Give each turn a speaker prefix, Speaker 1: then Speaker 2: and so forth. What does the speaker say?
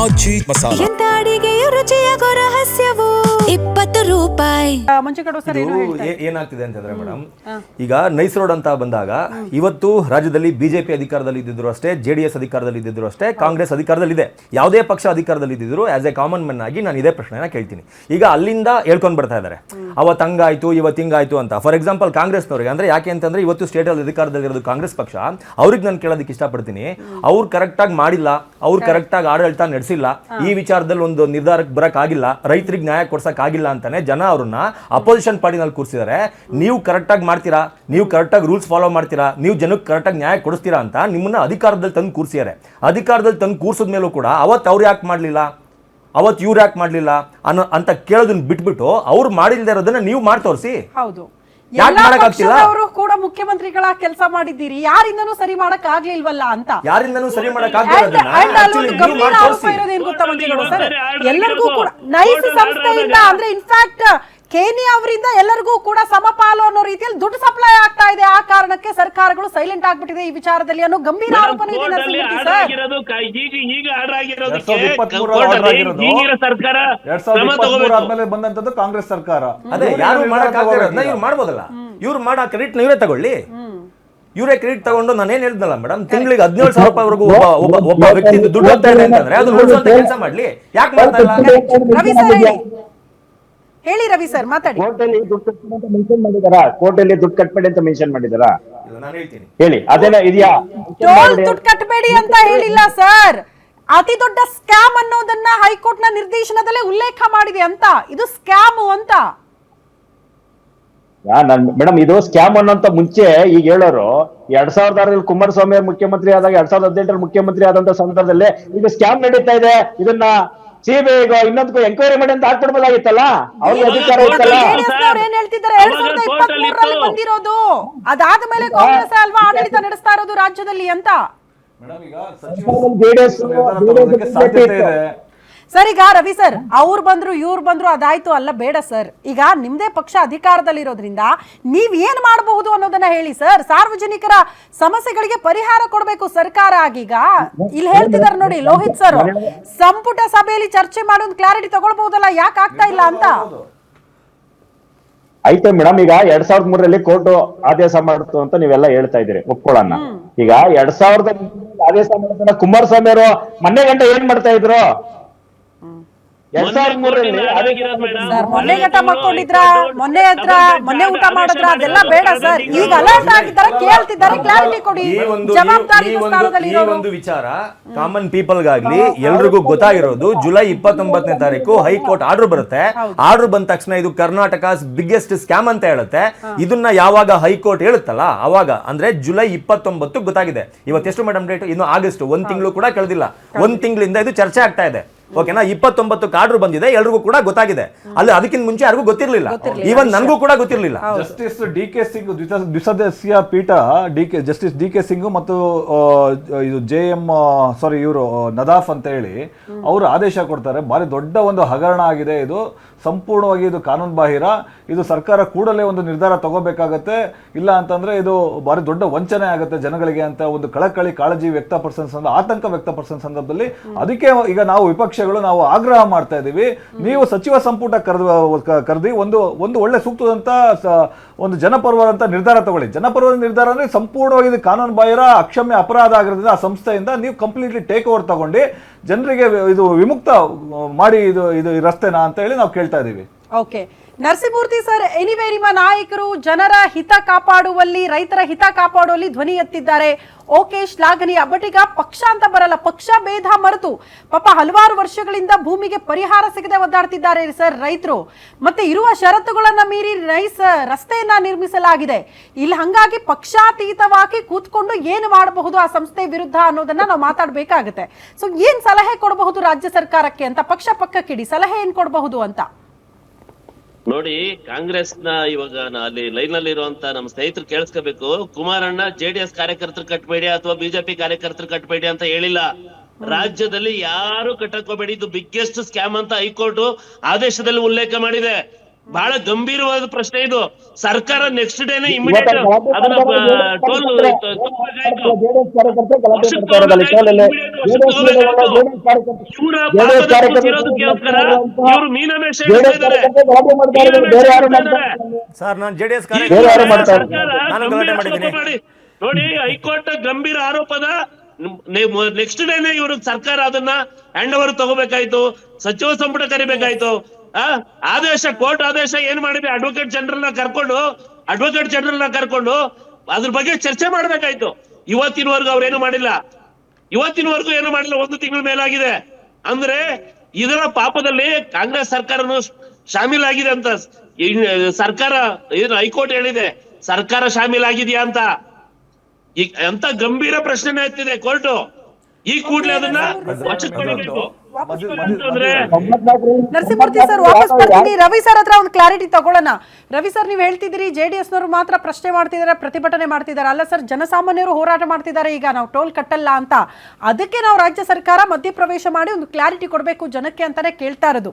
Speaker 1: ಆಚಿ ಮಸಾಲ.
Speaker 2: ಎಂತ ಅಡಿಗೆಯ ರುಚಿಯಾಗೋ ರಹಸ್ಯವು 20 ರೂಪಾಯಿ.
Speaker 3: ಏನಾಗ್ತಿದೆ ಅಂತಂದ್ರೆ ಮೇಡಮ್, ಈಗ ನೈಸ್ ರೋಡ್ ಅಂತ ಬಂದಾಗ ಇವತ್ತು ರಾಜ್ಯದಲ್ಲಿ ಬಿಜೆಪಿ ಅಧಿಕಾರದಲ್ಲಿ ಇದ್ದಿದ್ರು ಅಷ್ಟೇ, JDS ಅಧಿಕಾರದಲ್ಲಿ ಇದ್ದಿದ್ರು ಅಷ್ಟೇ, ಕಾಂಗ್ರೆಸ್ ಅಧಿಕಾರದಲ್ಲಿ ಇದೆ. ಯಾವುದೇ ಪಕ್ಷ ಅಧಿಕಾರದಲ್ಲಿ ಇದ್ದಿದ್ರು ಆಸ್ ಎ ಕಾಮನ್ ಮೆನ್ ಆಗಿ ನಾನು ಇದೇ ಪ್ರಶ್ನೆನ ಕೇಳ್ತೀನಿ. ಈಗ ಅಲ್ಲಿಂದ ಹೇಳ್ಕೊಂಡ್ ಬರ್ತಾ ಇದ್ದಾರೆ, ಅವತ್ತು ಹಂಗಾಯ್ತು ಇವತ್ತು ಹಿಂಗಾಯ್ತು ಅಂತ. ಫಾರ್ ಎಕ್ಸಾಂಪಲ್ ಕಾಂಗ್ರೆಸ್ನವ್ರಿಗೆ ಅಂದ್ರೆ ಯಾಕೆ ಅಂತಂದ್ರೆ ಇವತ್ತು ಸ್ಟೇಟ್ ಅಲ್ಲಿ ಅಧಿಕಾರದಲ್ಲಿರೋದು ಕಾಂಗ್ರೆಸ್ ಪಕ್ಷ, ಅವ್ರಿಗೆ ನಾನು ಕೇಳೋದಕ್ಕೆ ಇಷ್ಟಪಡ್ತೀನಿ, ಅವ್ರು ಕರೆಕ್ಟ್ ಆಗಿ ಮಾಡಿಲ್ಲ, ಅವ್ರು ಕರೆಕ್ಟ್ ಆಗಿ ಆಡಳಿತ ನಡೆಸಿಲ್ಲ, ಈ ವಿಚಾರದಲ್ಲಿ ಒಂದು ನಿರ್ಧಾರಕ್ಕೆ ಬರಕ್ ಆಗಿಲ್ಲ, ರೈತರಿಗೆ ನ್ಯಾಯ ಕೊಡ್ಸಕ್ ಆಗಿಲ್ಲ ಅಂತಾನೆ ಜನ ಅವ್ರನ್ನ ಅಪೋಸಿಷನ್ ಪಾರ್ಟಿನಲ್ಲಿ ಕೂರಿಸಿದ್ದಾರೆ. ನೀವು ಕರೆಕ್ಟ್ ಆಗಿ ಮಾಡ್ತೀರಾ, ನೀವು ಕರೆಕ್ಟ್ ಆಗಿ ರೂಲ್ಸ್ ಫಾಲೋ ಮಾಡ್ತೀರಾ, ನೀವು ಜನಕ್ಕೆ ಕರೆಕ್ಟ್ ಆಗಿ ನ್ಯಾಯ ಕೊಡಿಸ್ತೀರಾ ಅಂತ ನಿಮ್ಮನ್ನ ಅಧಿಕಾರದಲ್ಲಿ ತಂದು ಕೂರಿಸಿದ್ದಾರೆ. ಅಧಿಕಾರದಲ್ಲಿ ತಂದು ಕೂರಿಸಿದ ಮೇಲೂ ಕೂಡ ಅವತ್ತು ಅವ್ರು ಯಾಕೆ ಮಾಡಲಿಲ್ಲ, ಅವತ್ತು ಇವ್ರು ಯಾಕೆ ಮಾಡಲಿಲ್ಲ ಅಂತ ಕೇಳೋದನ್ನ ಬಿಟ್ಬಿಟ್ಟು ಅವ್ರು ಮಾಡಿಲ್ದೇ ಇರೋದನ್ನ ನೀವು ಮಾಡಿ ತೋರಿಸಿ.
Speaker 4: ಹೌದು, ಅವರು ಕೂಡ ಮುಖ್ಯಮಂತ್ರಿಗಳ ಕೆಲಸ ಮಾಡಿದ್ದೀರಿ, ಯಾರಿಂದನೂ ಸರಿ ಮಾಡಕ್ ಆಗ್ಲಿಲ್ವಲ್ಲ ಅಂತ.
Speaker 3: ಯಾರಿಂದನೂ ಸರಿ ಮಾಡಕ್
Speaker 4: ಎಲ್ಲರಿಗೂ ಕೂಡ ನೈಸ್ ಸಂಸ್ಥೆಯಿಂದ ಅಂದ್ರೆ ಇನ್ಫ್ಯಾಕ್ಟ್ ಕೇನಿ ಅವರಿಂದ ಎಲ್ಲರಿಗೂ ಕೂಡ ಸಮಪಾಲು ಅನ್ನೋ ರೀತಿಯಲ್ಲಿ ದುಡ್ಡು ಸಪ್ಲೈ ಆಗ್ತಾ ಇದೆ. ಆ ಕಾರಣಕ್ಕೆ ಸರ್ಕಾರಗಳು ಸೈಲೆಂಟ್ ಆಗ್ಬಿಟ್ಟಿದೆ ಈ ವಿಚಾರದಲ್ಲಿ ಅನ್ನೋ ಗಂಭೀರ ಆರೋಪನೆ ಇದೆ.
Speaker 5: ಬಂದಂತದ್ದು ಕಾಂಗ್ರೆಸ್ ಸರ್ಕಾರ.
Speaker 3: ಅದೇ ಯಾರು ಮಾಡಕ್ಕಾಗ್ತಿರೋದನ್ನ ಇವ್ರು ಮಾಡ್ಬೋದಲ್ಲ, ಇವ್ರು ಮಾಡೋ ಕ್ರೆಡಿಟ್ ಇವರೇ ತಗೊಳ್ಳಿ. ಇವರೇ ಕ್ರೆಡಿಟ್ ತಗೊಂಡು ನಾನೇನ್ ಹೇಳಿದ್ನಲ್ಲ ಮೇಡಮ್, ತಿಂಗಳಿಗೆ 17,000 ರೂಪಾಯಿವರೆಗೂ ಒಬ್ಬ ವ್ಯಕ್ತಿ ದುಡ್ಡು ಹೋಗ್ತಾ ಇದೆ ಅಂತಂದ್ರೆ ಅದು ಉಳಿಸುವಂತ ಕೆಲಸ ಮಾಡ್ಲಿ, ಯಾಕೆ ಮಾಡ್ತಾ ಇಲ್ಲ?
Speaker 4: ಹೇಳಿ ರವಿ ಸರ್, ಮಾತಾಡಿ.
Speaker 6: ಕೋರ್ಟಲ್ಲಿ ದುಡ್ಡು ಕಟ್ಬೇಡಿ ಅಂತ ಮೆನ್ಷನ್ ಮಾಡಿದಾರಾ?
Speaker 3: ನಾನು ಹೇಳ್ತೀನಿ
Speaker 6: ಹೇಳಿ, ಅದೇನ ಇದೆಯಾ?
Speaker 4: ದುಡ್ಡು ಕಟ್ಬೇಡಿ ಅಂತ ಹೇಳಿಲ್ಲ ಸರ್, ಅತಿ ದೊಡ್ಡ ಸ್ಕ್ಯಾಮ್ ಅನ್ನೋದನ್ನ ಹೈಕೋರ್ಟ್ ನ ನಿರ್ದೇಶನದಲ್ಲೇ ಉಲ್ಲೇಖ ಮಾಡಿದೆ ಅಂತ. ಇದು ಸ್ಕ್ಯಾಮ್ ಅಂತ
Speaker 6: ಮೇಡಮ್, ಇದು ಸ್ಕ್ಯಾಮ್ ಅನ್ನೋಂತ ಮುಂಚೆ ಈಗ ಹೇಳೋರು 2006 ಕುಮಾರಸ್ವಾಮಿ ಮುಖ್ಯಮಂತ್ರಿ ಆದಾಗ 2018 ಮುಖ್ಯಮಂತ್ರಿ ಆದಂತ ಸಂದರ್ಭದಲ್ಲಿ ಇದು ಸ್ಕ್ಯಾಮ್ ನಡೀತಾ ಇದೆ, ಇದನ್ನ ಸಿಬಿಐ ಇನ್ನೊಂದು ಎಂಕ್ವೈರಿ ಮಾಡಿ ಅಂತ ಹಾಕ್ಬಿಡ್ಬೋದಾಗಿತ್ತಲ್ಲ, ಅವ್ರಿಗೆ ಅಧಿಕಾರ ಇತ್ತಲ್ಲ.
Speaker 4: ಏನ್ ಹೇಳ್ತಿದ್ದಾರೆ, 2023 ಬಂದಿರೋದು, ಅದಾದ್ಮೇಲೆ ಕಾಂಗ್ರೆಸ್ ಅಲ್ವಾ ಆಡಳಿತ ನಡೆಸ್ತಾ ಇರೋದು ರಾಜ್ಯದಲ್ಲಿ ಅಂತ. ಸರ್ ಈಗ ರವಿ ಸರ್, ಅವ್ರು ಬಂದ್ರು ಇವ್ರು ಬಂದ್ರು ಅದಾಯ್ತು ಅಲ್ಲ, ಬೇಡ ಸರ್. ಈಗ ನಿಮ್ದೇ ಪಕ್ಷ ಅಧಿಕಾರದಲ್ಲಿರೋದ್ರಿಂದ ನೀವ್ ಏನ್ ಮಾಡಬಹುದು ಅನ್ನೋದನ್ನ ಹೇಳಿ ಸರ್. ಸಾರ್ವಜನಿಕರ ಸಮಸ್ಯೆಗಳಿಗೆ ಪರಿಹಾರ ಕೊಡಬೇಕು ಸರ್ಕಾರ. ಆಗೀಗ ಇಲ್ಲಿ ಹೇಳ್ತಿದಾರೆ ನೋಡಿ ಲೋಹಿತ್ ಸರ್, ಸಂಪುಟ ಸಭೆಯಲ್ಲಿ ಚರ್ಚೆ ಮಾಡೋದು ಕ್ಲಾರಿಟಿ ತಗೊಳ್ಬಹುದಲ್ಲ, ಯಾಕೆ ಆಗ್ತಾ ಇಲ್ಲ ಅಂತ.
Speaker 6: ಆಯ್ತು ಮೇಡಮ್, ಈಗ 2003 ಕೋರ್ಟ್ ಆದೇಶ ಮಾಡ್ತು ಅಂತ ನೀವೆಲ್ಲ ಹೇಳ್ತಾ ಇದ್ದೀರಿ, ಒಪ್ಕೊಳ್ಳೋಣ. ಈಗ 2000 ಆದೇಶ ಮಾಡಿದ ಕುಮಾರಸ್ವಾಮಿ ಅವರು ಮೊನ್ನೆ ಗಂಟೆ ಏನ್ ಮಾಡ್ತಾ ಇದ್ರು?
Speaker 4: 2003 ಮೊನ್ನೆ ಗಂಟ ಮಾಡ್ಕೊಂಡಿದ್ರ, ಮೊನ್ನೆ ಊಟ ಮಾಡಿದ್ರ, ಅದೆಲ್ಲ ಬೇಡ ಸರ್. ಈಗ ಅಲರ್ಟ್ ಆಗಿದ್ದಾರೆ, ಕೇಳ್ತಿದ್ದಾರೆ, ಕ್ಲಾರಿಟಿ ಕೊಡಿ. ಜವಾಬ್ದಾರಿ
Speaker 3: ಒಂದು ವಿಚಾರ ಕಾಮನ್ ಪೀಪಲ್ ಗಾಗ್ಲಿ ಎಲ್ರಿಗೂ ಗೊತ್ತಾಗಿರೋದು, ಜುಲೈ 29ನೇ ತಾರೀಕು ಹೈಕೋರ್ಟ್ ಆರ್ಡರ್ ಬರುತ್ತೆ. ಆರ್ಡರ್ ಬಂದ ತಕ್ಷಣ ಇದು ಕರ್ನಾಟಕ ಬಿಗ್ಗೆಸ್ಟ್ ಸ್ಕ್ಯಾಮ್ ಅಂತ ಹೇಳುತ್ತೆ. ಇದನ್ನ ಯಾವಾಗ ಹೈಕೋರ್ಟ್ ಹೇಳುತ್ತಲ್ಲ ಅವಾಗ, ಅಂದ್ರೆ ಜುಲೈ 29 ಗೊತ್ತಾಗಿದೆ. ಇವತ್ತೆಷ್ಟು ಮೇಡಮ್ ಡೇಟ್? ಇನ್ನು ಆಗಸ್ಟ್, 1 ತಿಂಗಳು ಕೂಡ ಕಳೆದಿಲ್ಲ. 1 ತಿಂಗಳಿಂದ ಇದು ಚರ್ಚೆ ಆಗ್ತಾ ಇದೆ. ಓಕೆನಾ? 29ಕ್ಕೆ ಆರ್ಡರ್ ಬಂದಿದೆ, ಎಲ್ರಿಗೂ ಕೂಡ ಗೊತ್ತಾಗಿದೆ. ಅಲ್ಲಿ ಅದಕ್ಕಿಂತ ಮುಂಚೆ ಯಾರಿಗೂ ಗೊತ್ತಿರಲಿಲ್ಲ, ಈವನ್ ನನಗೂ ಕೂಡ ಗೊತ್ತಿರಲಿಲ್ಲ.
Speaker 5: ಜಸ್ಟಿಸ್ DK ಸಿಂಗ್ ದ್ವಿಸದಸ್ಯ ಪೀಠ, ಜಸ್ಟಿಸ್ DK ಸಿಂಗ್ ಮತ್ತು ಇದು ಇವರು ನದಾಫ್ ಅಂತ ಹೇಳಿ ಅವರು ಆದೇಶ ಕೊಡ್ತಾರೆ. ಭಾರಿ ದೊಡ್ಡ ಒಂದು ಹಗರಣ ಆಗಿದೆ ಇದು, ಸಂಪೂರ್ಣವಾಗಿ ಇದು ಕಾನೂನು ಬಾಹಿರ. ಇದು ಸರ್ಕಾರ ಕೂಡಲೇ ಒಂದು ನಿರ್ಧಾರ ತಗೋಬೇಕಾಗತ್ತೆ, ಇಲ್ಲ ಅಂತಂದ್ರೆ ಇದು ಭಾರಿ ದೊಡ್ಡ ವಂಚನೆ ಆಗುತ್ತೆ ಜನಗಳಿಗೆ ಅಂತ ಒಂದು ಕಾಳಜಿ ವ್ಯಕ್ತಪಡಿಸಿದ, ಆತಂಕ ವ್ಯಕ್ತಪಡಿಸಿದ ಸಂದರ್ಭದಲ್ಲಿ ಅದಕ್ಕೆ ಈಗ ನಾವು ವಿಪಕ್ಷಗಳು ನಾವು ಆಗ್ರಹ ಮಾಡ್ತಾ ಇದೀವಿ, ನೀವು ಸಚಿವ ಸಂಪುಟ ಕರೆದಿ ಒಂದು ಒಳ್ಳೆ ಸೂಕ್ತದಂತ ಒಂದು ಜನಪರವಾದಂತ ನಿರ್ಧಾರ ತಗೊಳ್ಳಿ. ಜನಪರವಾದ ನಿರ್ಧಾರ ಅಂದ್ರೆ ಸಂಪೂರ್ಣವಾಗಿ ಇದು ಕಾನೂನು ಬಾಹಿರ, ಅಕ್ಷಮ್ಯ ಅಪರಾಧ ಆಗಿರೋದ್ರಿಂದ ಆ ಸಂಸ್ಥೆಯಿಂದ ನೀವು ಕಂಪ್ಲೀಟ್ಲಿ ಟೇಕ್ ಓವರ್ ತಗೊಂಡು ಜನರಿಗೆ ಇದು ವಿಮುಕ್ತ ಮಾಡಿ ಇದು ರಸ್ತೆನಾ ಅಂತ ಹೇಳಿ ನಾವು ಕೇಳ್ತಾ ಇದೀವಿ.
Speaker 4: ಓಕೆ ನರಸಿಂಹಮೂರ್ತಿ ಸರ್, ಎನಿವೇ ನಿಮ್ಮ ನಾಯಕರು ಜನರ ಹಿತ ಕಾಪಾಡುವಲ್ಲಿ, ರೈತರ ಹಿತ ಕಾಪಾಡುವಲ್ಲಿ ಧ್ವನಿ ಎತ್ತಿದ್ದಾರೆ. ಓಕೆ, ಶ್ಲಾಘನೀಯ. ಬಟ್ ಈಗ ಪಕ್ಷ ಅಂತ ಬರಲ್ಲ, ಪಕ್ಷ ಭೇದ ಮರೆತು ಪಾಪ ಹಲವಾರು ವರ್ಷಗಳಿಂದ ಭೂಮಿಗೆ ಪರಿಹಾರ ಸಿಗದೆ ಒದ್ದಾಡ್ತಿದ್ದಾರೆ ಸರ್ ರೈತರು. ಮತ್ತೆ ಇರುವ ಷರತ್ತುಗಳನ್ನ ಮೀರಿ ನೈಸ್ ರಸ್ತೆಯನ್ನ ನಿರ್ಮಿಸಲಾಗಿದೆ ಇಲ್ಲಿ. ಹಂಗಾಗಿ ಪಕ್ಷಾತೀತವಾಗಿ ಕೂತ್ಕೊಂಡು ಏನು ಮಾಡಬಹುದು ಆ ಸಂಸ್ಥೆ ವಿರುದ್ಧ ಅನ್ನೋದನ್ನ ನಾವು ಮಾತಾಡ್ಬೇಕಾಗುತ್ತೆ. ಸೊ ಏನ್ ಸಲಹೆ ಕೊಡಬಹುದು ರಾಜ್ಯ ಸರ್ಕಾರಕ್ಕೆ ಅಂತ, ಪಕ್ಷ ಪಕ್ಕಕ್ಕಿಡಿ, ಸಲಹೆ ಏನ್ ಕೊಡಬಹುದು ಅಂತ
Speaker 7: ನೋಡಿ. ಕಾಂಗ್ರೆಸ್ ನ ಇವಾಗ ಅಲ್ಲಿ ಲೈನ್ ನಲ್ಲಿ ಇರುವಂತ ನಮ್ಮ ಸ್ನೇಹಿತರು ಕೇಳಿಸ್ಕೋಬೇಕು. ಕುಮಾರಣ್ಣ JDS ಕಾರ್ಯಕರ್ತರು ಕಟ್ಬೇಡಿ ಅಥವಾ ಬಿಜೆಪಿ ಕಾರ್ಯಕರ್ತರು ಕಟ್ಬೇಡಿ ಅಂತ ಹೇಳಿಲ್ಲ. ರಾಜ್ಯದಲ್ಲಿ ಯಾರು ಕಟ್ಟಕೋಬೇಡಿ, ಇದು ಬಿಗ್ಗೆಸ್ಟ್ ಸ್ಕ್ಯಾಮ್ ಅಂತ ಹೈಕೋರ್ಟ್ ಆದೇಶದಲ್ಲಿ ಉಲ್ಲೇಖ ಮಾಡಿದೆ. ಬಹಳ ಗಂಭೀರವಾದ ಪ್ರಶ್ನೆ ಇದು. ಸರ್ಕಾರ ನೆಕ್ಸ್ಟ್ ಡೇನೆ ಇಮಿಡಿಯೇಟ್ ಅದನ್ನ ಟೋಲ್ ಇವರು ಮೀನಮೇಷ
Speaker 3: ಸರ್ ನಾನು ಜೆಡಿಎಸ್ ನಾನು ಗಲಾಟೆ ಮಾಡಿದ್ದೀನಿ
Speaker 7: ನೋಡಿ. ಹೈಕೋರ್ಟ್ ಗಂಭೀರ ಆರೋಪದ ನೆಕ್ಸ್ಟ್ ಡೇನೆ ಇವರು ಸರ್ಕಾರ ಅದನ್ನ ಹ್ಯಾಂಡ್ ಓವರ್ ತಗೋಬೇಕಾಯ್ತು, ಸಚಿವ ಸಂಪುಟ ಕರಿಬೇಕಾಯ್ತು. ಆದೇಶ, ಕೋರ್ಟ್ ಆದೇಶ ಏನ್ ಮಾಡಿದೆ, ಅಡ್ವೊಕೇಟ್ ಜನರಲ್ ನ ಕರ್ಕೊಂಡು ಅದ್ರ ಬಗ್ಗೆ ಚರ್ಚೆ ಮಾಡ್ಬೇಕಾಯ್ತು. ಇವತ್ತಿನವರೆಗೂ ಅವ್ರೇನು ಮಾಡಿಲ್ಲ, ಏನು ಮಾಡಿಲ್ಲ. 1 ತಿಂಗಳ ಮೇಲಾಗಿದೆ. ಅಂದ್ರೆ ಇದರ ಪಾಪದಲ್ಲಿ ಕಾಂಗ್ರೆಸ್ ಸರ್ಕಾರನು ಶಾಮೀಲಾಗಿದೆ ಅಂತ ಸರ್ಕಾರ ಏನು ಹೈಕೋರ್ಟ್ ಹೇಳಿದೆ, ಸರ್ಕಾರ ಶಾಮೀಲಾಗಿದೆಯಾ ಅಂತ. ಈಗ ಎಂತ ಗಂಭೀರ ಪ್ರಶ್ನೆ ಎತ್ತಿದೆ ಕೋರ್ಟ್. ಈ ಕೂಡಲೇ ಅದನ್ನ ವಶಕ್ಕೆ ಪಡಿಬೇಕು.
Speaker 4: ನರಸಿಂಹಮೂರ್ತಿ ಸರ್ ವಾಪಸ್ ಬರ್ತೀನಿ. ರವಿ ಸರ್ ಹತ್ರ ಒಂದು ಕ್ಲಾರಿಟಿ ತಗೊಳ್ಳೋಣ. ರವಿ ಸರ್, ನೀವು ಹೇಳ್ತಿದ್ದೀರಿ ಜೆಡಿಎಸ್ ನವರು ಮಾತ್ರ ಪ್ರಶ್ನೆ ಮಾಡ್ತಿದ್ದಾರೆ, ಪ್ರತಿಭಟನೆ ಮಾಡ್ತಿದ್ದಾರೆ. ಅಲ್ಲ ಸರ್, ಜನಸಾಮಾನ್ಯರು ಹೋರಾಟ ಮಾಡ್ತಿದ್ದಾರೆ, ಈಗ ನಾವು ಟೋಲ್ ಕಟ್ಟಲ್ಲ ಅಂತ. ಅದಕ್ಕೆ ನಾವು ರಾಜ್ಯ ಸರ್ಕಾರ ಮಧ್ಯಪ್ರವೇಶ ಮಾಡಿ ಒಂದು ಕ್ಲಾರಿಟಿ ಕೊಡಬೇಕು ಜನಕ್ಕೆ ಅಂತಾನೆ ಕೇಳ್ತಾ ಇರೋದು.